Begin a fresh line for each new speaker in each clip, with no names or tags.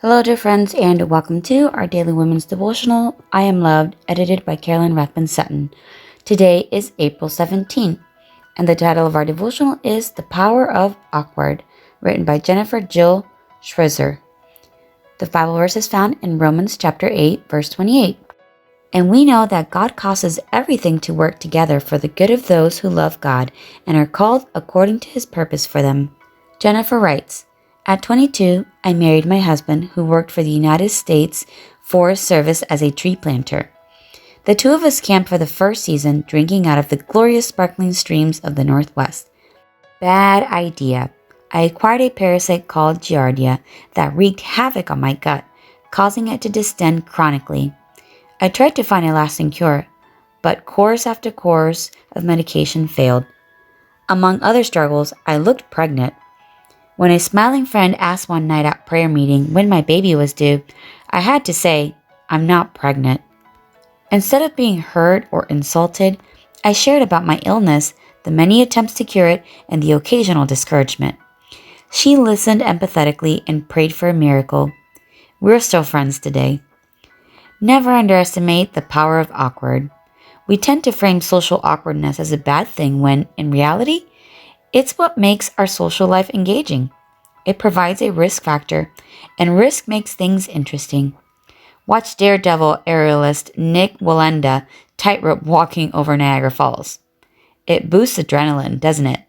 Hello, dear friends, and welcome to our daily women's devotional. I Am Loved, edited by Carolyn Rathbun Sutton. Today is April 17th, and the title of our devotional is The Power of Awkward, written by Jennifer Jill Schweizer. The Bible verse is found in Romans chapter 8, verse 28. And we know that God causes everything to work together for the good of those who love God and are called according to his purpose for them. Jennifer writes, at 22, I married my husband, who worked for the United States Forest Service as a tree planter. The two of us camped for the first season, drinking out of the glorious sparkling streams of the Northwest. Bad idea. I acquired a parasite called Giardia that wreaked havoc on my gut, causing it to distend chronically. I tried to find a lasting cure, but course after course of medication failed. Among other struggles, I looked pregnant. When a smiling friend asked one night at prayer meeting when my baby was due, I had to say, I'm not pregnant. Instead of being hurt or insulted, I shared about my illness, the many attempts to cure it, and the occasional discouragement. She listened empathetically and prayed for a miracle. We're still friends today. Never underestimate the power of awkward. We tend to frame social awkwardness as a bad thing when, in reality, it's what makes our social life engaging. It provides a risk factor, and risk makes things interesting. Watch Daredevil aerialist Nick Wallenda tightrope walking over Niagara Falls. It boosts adrenaline, doesn't it?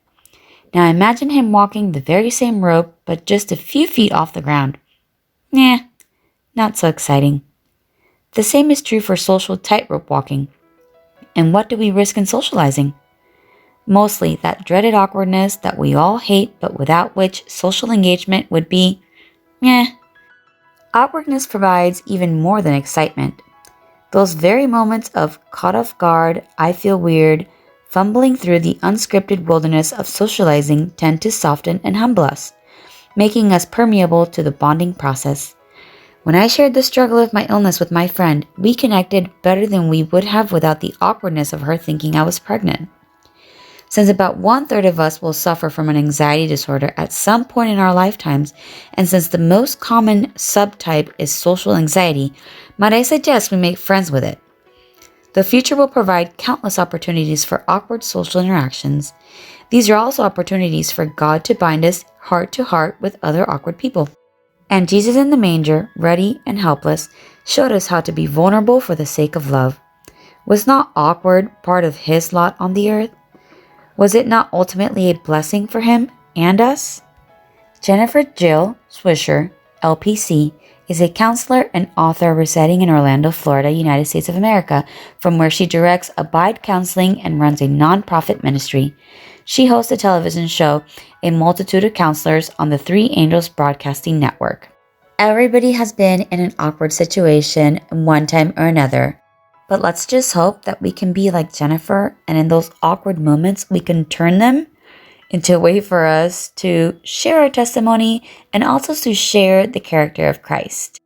Now imagine him walking the very same rope, but just a few feet off the ground. Not so exciting. The same is true for social tightrope walking. And what do we risk in socializing? Mostly that dreaded awkwardness that we all hate, but without which social engagement would be, Awkwardness provides even more than excitement. Those very moments of caught off guard, I feel weird, fumbling through the unscripted wilderness of socializing tend to soften and humble us, making us permeable to the bonding process. When I shared the struggle of my illness with my friend, we connected better than we would have without the awkwardness of her thinking I was pregnant. Since about 1/3 of us will suffer from an anxiety disorder at some point in our lifetimes, and since the most common subtype is social anxiety, might I suggest we make friends with it? The future will provide countless opportunities for awkward social interactions. These are also opportunities for God to bind us heart to heart with other awkward people. And Jesus in the manger, ruddy and helpless, showed us how to be vulnerable for the sake of love. Was not awkward part of his lot on the earth? Was it not ultimately a blessing for him and us? Jennifer Jill Schweizer, LPC, is a counselor and author residing in Orlando, Florida, United States of America, from where she directs Abide Counseling and runs a nonprofit ministry. She hosts a television show, A Multitude of Counselors, on the Three Angels Broadcasting Network. Everybody has been in an awkward situation one time or another. But let's just hope that we can be like Jennifer, and in those awkward moments, we can turn them into a way for us to share our testimony and also to share the character of Christ.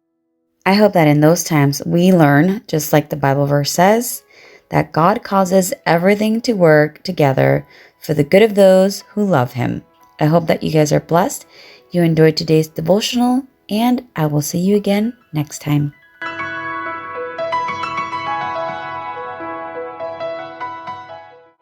I hope that in those times we learn, just like the Bible verse says, that God causes everything to work together for the good of those who love him. I hope that you guys are blessed, you enjoyed today's devotional, and I will see you again next time.